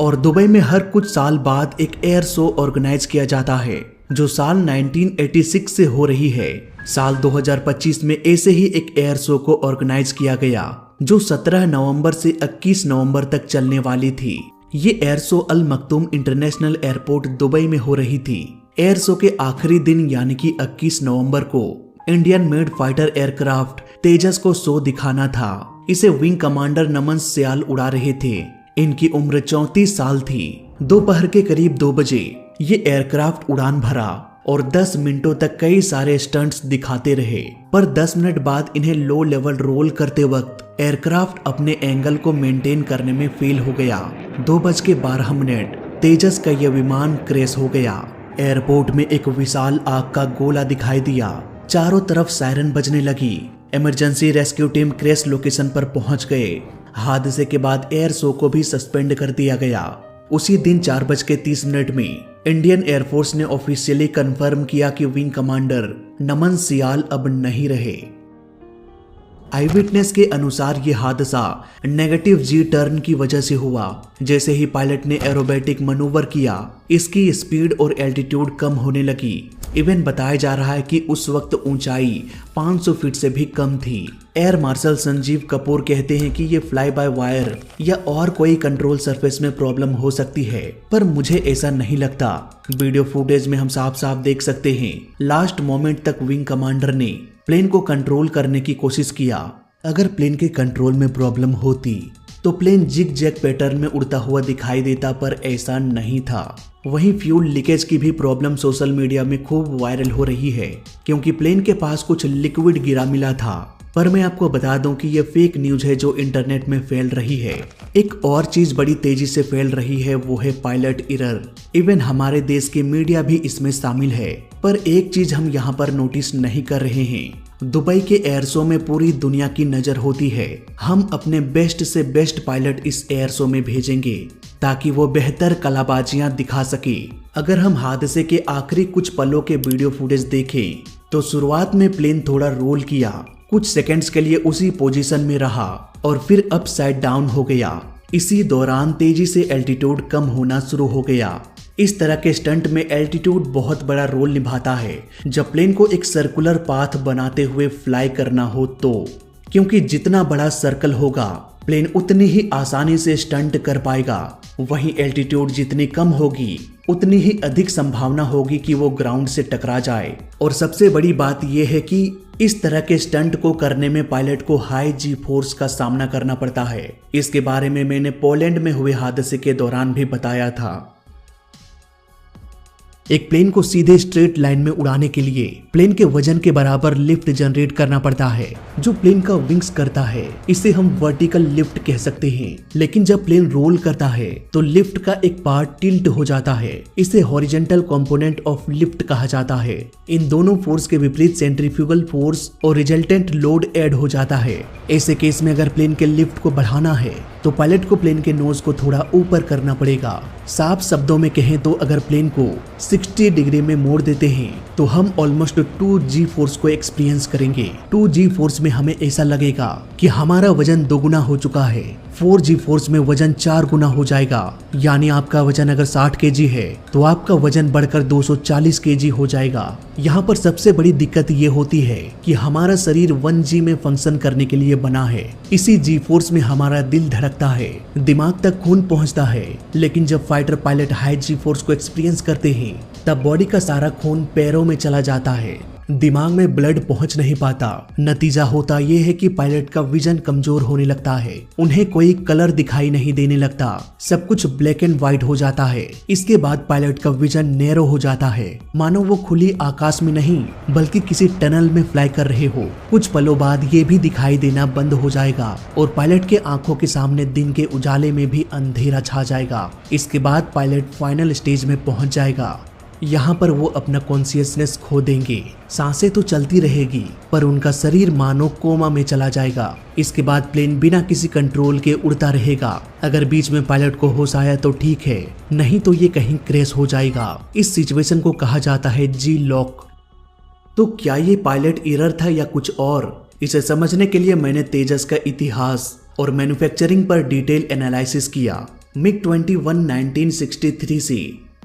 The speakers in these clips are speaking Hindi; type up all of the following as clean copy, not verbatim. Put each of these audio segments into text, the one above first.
और दुबई में हर कुछ साल बाद एक एयर शो ऑर्गेनाइज किया जाता है जो साल 1986 से हो रही है। साल 2025 में ऐसे ही एक एयर शो को ऑर्गेनाइज किया गया जो 17 नवंबर से 21 नवंबर तक चलने वाली थी। ये एयर शो अल मखदूम इंटरनेशनल एयरपोर्ट दुबई में हो रही थी। एयर शो के आखिरी दिन यानी कि 21 नवंबर को इंडियन मेड फाइटर एयरक्राफ्ट तेजस को शो दिखाना था। इसे विंग कमांडर नमन सियाल उड़ा रहे थे। इनकी उम्र 34 साल थी। दोपहर के करीब 2 बजे ये एयरक्राफ्ट उड़ान भरा और 10 मिनटों तक कई सारे स्टंट्स दिखाते रहे, पर 10 मिनट बाद इन्हें लो लेवल रोल करते वक्त एयरक्राफ्ट अपने एंगल को मेंटेन करने में फेल हो गया। 2:12 तेजस का यह विमान क्रैश हो गया। एयरपोर्ट में एक विशाल आग का गोला दिखाई दिया। चारों तरफ सायरन बजने लगी। Emergency rescue team crash location पर पहुंच गए। हादसे के बाद एयर शो को भी सस्पेंड कर दिया गया। उसी दिन 4:30 में इंडियन एयरफोर्स ने ऑफिशियली कंफर्म किया कि विंग कमांडर नमन सियाल अब नहीं रहे। आई विटनेस के अनुसार ये हादसा नेगेटिव जी टर्न की वजह से हुआ। जैसे ही पायलट ने एरोबेटिक मनूवर किया, इसकी स्पीड और एल्टीट्यूड कम होने लगी। इवन बताया जा रहा है कि उस वक्त ऊंचाई 500 फीट से भी कम थी। एयर मार्शल संजीव कपूर कहते हैं कि ये फ्लाई बाय वायर या और कोई कंट्रोल सरफेस में प्रॉब्लम हो सकती है, पर मुझे ऐसा नहीं लगता। वीडियो फुटेज में हम साफ साफ देख सकते हैं लास्ट मोमेंट तक विंग कमांडर ने प्लेन को कंट्रोल करने की कोशिश किया। अगर प्लेन के कंट्रोल में प्रॉब्लम होती तो प्लेन जिग जैग पैटर्न में उड़ता हुआ दिखाई देता, पर ऐसा नहीं था। वहीं फ्यूल लीकेज की भी प्रॉब्लम सोशल मीडिया में खूब वायरल हो रही है, क्योंकि प्लेन के पास कुछ लिक्विड गिरा मिला था। पर मैं आपको बता दूं कि यह फेक न्यूज है जो इंटरनेट में फैल रही है। एक और चीज बड़ी तेजी से फैल रही है, वो है पायलट एरर। इवन हमारे देश की मीडिया भी इसमें शामिल है। पर एक चीज हम यहाँ पर नोटिस नहीं कर रहे हैं। दुबई के एयर शो में पूरी दुनिया की नजर होती है। हम अपने बेस्ट से बेस्ट पायलट इस एयर शो में भेजेंगे ताकि वो बेहतर कलाबाजियां दिखा सके। अगर हम हादसे के आखिरी कुछ पलों के वीडियो फुटेज देखें तो शुरुआत में प्लेन थोड़ा रोल किया, कुछ सेकंड्स के लिए उसी पोजीशन में रहा और फिर अपसाइड डाउन हो गया। इसी दौरान तेजी से एल्टीट्यूड कम होना शुरू हो गया। इस तरह के स्टंट में एल्टीट्यूड बहुत बड़ा रोल निभाता है जब प्लेन को एक सर्कुलर पाथ बनाते हुए फ्लाई करना हो तो, क्योंकि जितना बड़ा सर्कल होगा प्लेन उतनी ही आसानी से स्टंट कर पाएगा। वहीं एल्टीट्यूड जितनी कम होगी उतनी ही अधिक संभावना होगी कि वो ग्राउंड से टकरा जाए। और सबसे बड़ी बात यह है कि इस तरह के स्टंट को करने में पायलट को हाई जी फोर्स का सामना करना पड़ता है। इसके बारे में मैंने पोलैंड में हुए हादसे के दौरान भी बताया था। एक प्लेन को सीधे स्ट्रेट लाइन में उड़ाने के लिए प्लेन के वजन के बराबर लिफ्ट जनरेट करना पड़ता है जो प्लेन का विंग्स करता है। इसे हम वर्टिकल लिफ्ट कह सकते हैं। लेकिन जब प्लेन रोल करता है तो लिफ्ट का एक पार्ट टिल्ट हो जाता है। इसे हॉरिजॉन्टल कंपोनेंट ऑफ लिफ्ट कहा जाता है। इन दोनों फोर्स के विपरीत सेंट्रीफ्यूगल फोर्स और रिजल्टेंट लोड ऐड हो जाता है। ऐसे केस में अगर प्लेन के लिफ्ट को बढ़ाना है तो पायलट को प्लेन के नोज को थोड़ा ऊपर करना पड़ेगा। साफ शब्दों में कहें तो अगर प्लेन को 60 डिग्री में मोड़ देते हैं तो हम ऑलमोस्ट 2G फोर्स को एक्सपीरियंस करेंगे। 2G फोर्स में हमें ऐसा लगेगा कि हमारा वजन 2 गुना हो चुका है। 4G फोर्स में वजन 4 गुना हो जाएगा। यानी आपका वजन अगर 60 kg है तो आपका वजन बढ़कर 240 kg हो जाएगा। यहाँ पर सबसे बड़ी दिक्कत ये होती है कि हमारा शरीर 1G में फंक्शन करने के लिए बना है। इसी G फोर्स में हमारा दिल धड़कता है, दिमाग तक खून पहुँचता है। लेकिन जब fighter pilot high G force को एक्सपीरियंस करते हैं तब बॉडी का सारा खून पैरों में चला जाता है, दिमाग में ब्लड पहुंच नहीं पाता। नतीजा होता यह है कि पायलट का विजन कमजोर होने लगता है। उन्हें कोई कलर दिखाई नहीं देने लगता, सब कुछ ब्लैक एंड व्हाइट हो जाता है। इसके बाद पायलट का विजन नैरो हो जाता है, मानो वो खुली आकाश में नहीं बल्कि किसी टनल में फ्लाई कर रहे हो। कुछ पलों बाद ये भी दिखाई देना बंद हो जाएगा और पायलट के आंखों के सामने दिन के उजाले में भी अंधेरा छा जाएगा। इसके बाद पायलट फाइनल स्टेज में पहुंच जाएगा। यहाँ पर वो अपना कॉन्शियसनेस खो देंगे। सांसें तो चलती रहेगी पर उनका शरीर मानो कोमा में चला जाएगा। इसके बाद प्लेन बिना किसी कंट्रोल के उड़ता रहेगा। अगर बीच में पायलट को होश आया तो ठीक है, नहीं तो ये कहीं क्रैश हो जाएगा। इस सिचुएशन को कहा जाता है जी लॉक। तो क्या ये पायलट एरर था या कुछ और? इसे समझने के लिए मैंने तेजस का इतिहास और मैन्युफैक्चरिंग पर डिटेल एनालिसिस किया। MiG-21 1963 से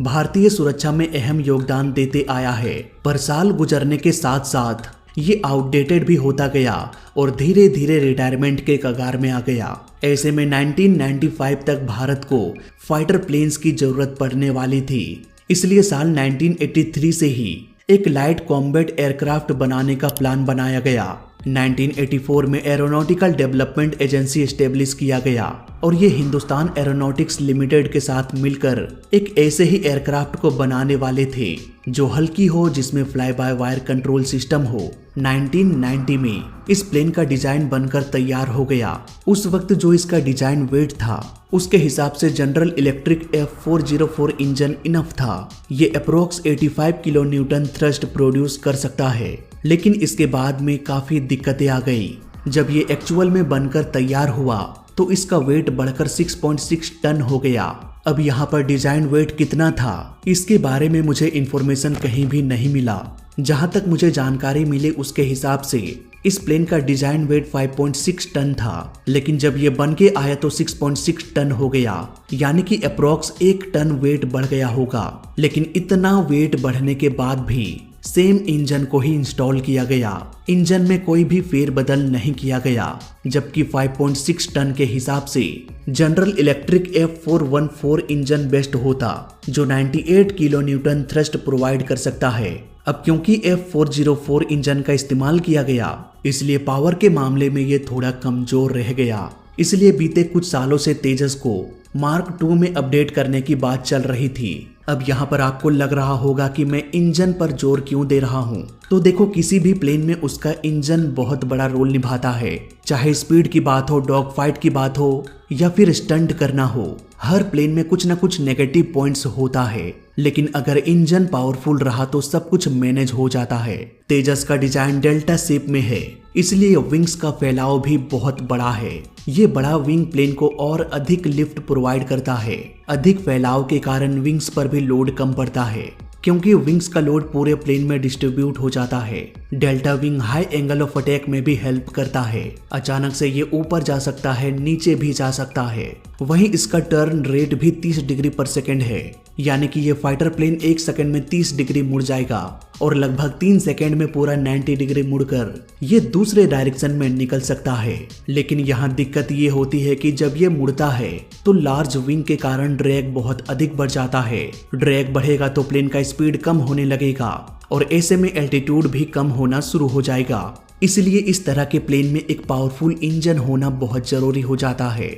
भारतीय सुरक्षा में अहम योगदान देते आया है, पर साल गुजरने के साथ साथ ये आउटडेटेड भी होता गया और धीरे धीरे रिटायरमेंट के कगार में आ गया। ऐसे में 1995 तक भारत को फाइटर प्लेन्स की जरूरत पड़ने वाली थी, इसलिए साल 1983 से ही एक लाइट कॉम्बैट एयरक्राफ्ट बनाने का प्लान बनाया गया। 1984 में एरोनॉटिकल डेवलपमेंट एजेंसी एस्टेब्लिश किया गया और ये हिंदुस्तान एरोनॉटिक्स लिमिटेड के साथ मिलकर एक ऐसे ही एयरक्राफ्ट को बनाने वाले थे जो हल्की हो, जिसमें fly by wire control system हो। 1990 में इस प्लेन का डिजाइन बनकर तैयार हो गया। उस वक्त जो इसका डिजाइन वेट था उसके हिसाब से general electric F404 engine enough था। ये approx 85 kilo Newton thrust produce कर सकता है, लेकिन इसके बाद में काफी दिक्कतें आ गई। जब ये एक्चुअल में बनकर तैयार हुआ तो इसका वेट बढ़कर 6.6 टन हो गया। अब यहाँ पर डिजाइन वेट कितना था इसके बारे में मुझे इंफॉर्मेशन कहीं भी नहीं मिला। जहाँ तक मुझे जानकारी मिली उसके हिसाब से इस प्लेन का डिजाइन वेट 5.6 टन था, लेकिन जब ये बन के आया तो 6.6 टन हो गया, यानी कि अप्रोक्स 1 टन वेट बढ़ गया होगा। लेकिन इतना वेट बढ़ने के बाद भी सेम इंजन को ही इंस्टॉल किया गया। इंजन में कोई भी फेरबदल नहीं किया गया, जबकि 5.6 टन के हिसाब से general electric F414 engine best होता, जो 98 किलो न्यूटन थ्रस्ट प्रोवाइड कर सकता है। अब क्योंकि F404 इंजन का इस्तेमाल किया गया, इसलिए पावर के मामले में ये थोड़ा कमजोर रह गया। इसलिए बीते कुछ सालों से तेजस को मार्क 2 में अपडेट करने की बात चल रही थी। अब यहाँ पर आपको लग रहा होगा कि मैं इंजन पर जोर क्यों दे रहा हूँ, तो देखो, किसी भी प्लेन में उसका इंजन बहुत बड़ा रोल निभाता है। चाहे स्पीड की बात हो, डॉग फाइट की बात हो या फिर स्टंट करना हो, हर प्लेन में कुछ ना कुछ नेगेटिव पॉइंट्स होता है, लेकिन अगर इंजन पावरफुल रहा तो सब कुछ मैनेज हो जाता है। तेजस का डिजाइन डेल्टा शेप में है, इसलिए विंग्स का फैलाव भी बहुत बड़ा है। ये बड़ा विंग प्लेन को और अधिक लिफ्ट प्रोवाइड करता है। अधिक फैलाव के कारण विंग्स पर भी लोड कम पड़ता है, क्योंकि विंग्स का लोड पूरे प्लेन में डिस्ट्रीब्यूट हो जाता है। Delta wing high angle of attack में भी हेल्प करता है। अचानक से ये ऊपर जा सकता है, नीचे भी जा सकता है। वहीं इसका टर्न रेट भी 30 डिग्री पर सेकेंड है, यानी कि ये फाइटर प्लेन 1 सेकंड में 30 डिग्री मुड़ जाएगा और लगभग 3 सेकंड में पूरा 90 डिग्री मुड़कर ये दूसरे डायरेक्शन में निकल सकता है। लेकिन यहाँ दिक्कत ये होती है कि जब ये मुड़ता है तो लार्ज विंग के कारण ड्रैग बहुत अधिक बढ़ जाता है। ड्रैग बढ़ेगा तो प्लेन का स्पीड कम होने लगेगा और ऐसे में एल्टीट्यूड भी कम होना शुरू हो जाएगा। इसलिए इस तरह के प्लेन में एक पावरफुल इंजन होना बहुत जरूरी हो जाता है।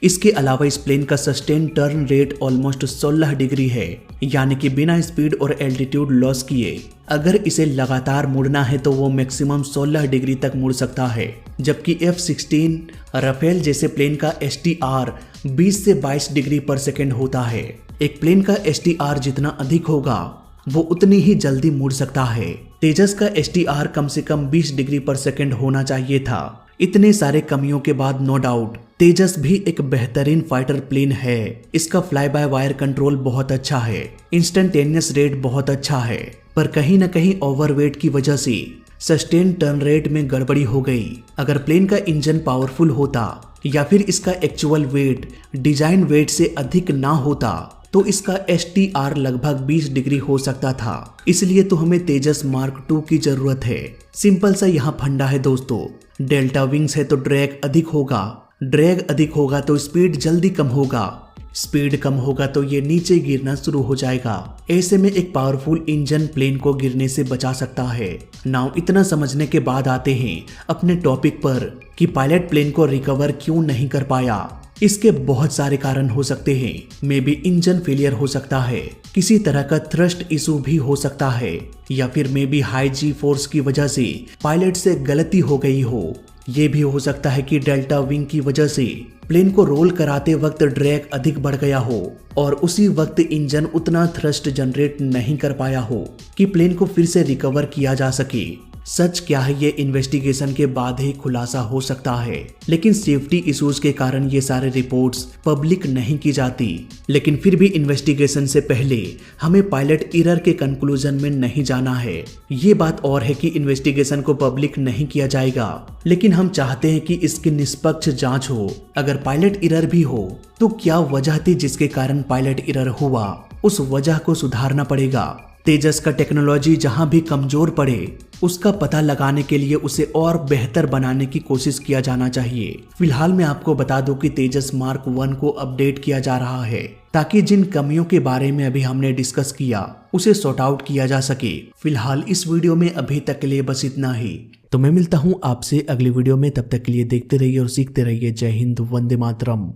इसके अलावा इस प्लेन का sustain turn rate almost 16 degree है, यानी कि बिना स्पीड और एल्टीट्यूड लॉस किए अगर इसे लगातार मुड़ना है तो वो मैक्सिमम 16 डिग्री तक मुड़ सकता है। जबकि F-16 राफेल जैसे प्लेन का STR 20 से 22 डिग्री पर सेकेंड होता है। एक प्लेन का STR जितना अधिक होगा वो उतनी ही जल्दी मुड़ सकता है। तेजस का STR कम से कम 20 डिग्री पर सेकेंड होना चाहिए था। इतने सारे कमियों के बाद नो डाउट तेजस भी एक बेहतरीन फाइटर प्लेन है। इसका फ्लाई बाय वायर कंट्रोल बहुत अच्छा है, इंस्टेंटेनियस रेट बहुत अच्छा है, पर कहीं न कहीं ओवरवेट की वजह से सस्टेन टर्न रेट में गड़बड़ी हो गई। अगर प्लेन का इंजन पावरफुल होता या फिर इसका एक्चुअल वेट डिजाइन वेट से अधिक ना होता तो इसका STR लगभग 20 डिग्री हो सकता था। इसलिए तो हमें तेजस मार्क 2 की जरूरत है। सिंपल सा यहाँ फंडा है दोस्तों, डेल्टा विंग्स है तो ड्रैग अधिक होगा, ड्रैग अधिक होगा तो स्पीड जल्दी कम होगा, स्पीड कम होगा तो ये नीचे गिरना शुरू हो जाएगा। ऐसे में एक पावरफुल इंजन प्लेन को गिरने से बचा सकता है। नाउ इतना समझने के बाद आते हैं अपने टॉपिक पर कि पायलट प्लेन को रिकवर क्यों नहीं कर पाया। इसके बहुत सारे कारण हो सकते हैं। मे बी इंजन फेलियर हो सकता है, किसी तरह का थ्रस्ट इशू भी हो सकता है, या फिर may be high G force की वजह से पायलट से गलती हो गई हो। ये भी हो सकता है कि डेल्टा विंग की वजह से प्लेन को रोल कराते वक्त ड्रैग अधिक बढ़ गया हो और उसी वक्त इंजन उतना थ्रस्ट जनरेट नहीं कर पाया हो कि प्लेन को फिर से रिकवर किया जा सके। सच क्या है ये इन्वेस्टिगेशन के बाद ही खुलासा हो सकता है, लेकिन सेफ्टी इश्यूज के कारण ये सारे रिपोर्ट्स पब्लिक नहीं की जाती। लेकिन फिर भी इन्वेस्टिगेशन से पहले हमें पायलट एरर के कंक्लूजन में नहीं जाना है। ये बात और है कि इन्वेस्टिगेशन को पब्लिक नहीं किया जाएगा, लेकिन हम चाहते हैं कि इसकी निष्पक्ष जांच हो। अगर पायलट एरर भी हो तो क्या वजह थी जिसके कारण पायलट एरर हुआ, उस वजह को सुधारना पड़ेगा। तेजस का टेक्नोलॉजी जहां भी कमजोर पड़े उसका पता लगाने के लिए उसे और बेहतर बनाने की कोशिश किया जाना चाहिए। फिलहाल मैं आपको बता दूं कि तेजस मार्क 1 को अपडेट किया जा रहा है ताकि जिन कमियों के बारे में अभी हमने डिस्कस किया उसे सॉर्ट आउट किया जा सके। फिलहाल इस वीडियो में अभी तक के लिए बस इतना ही। तो मैं मिलता हूँ आपसे अगली वीडियो में, तब तक के लिए देखते रहिए और सीखते रहिए। जय हिंद, वंदे मातरम।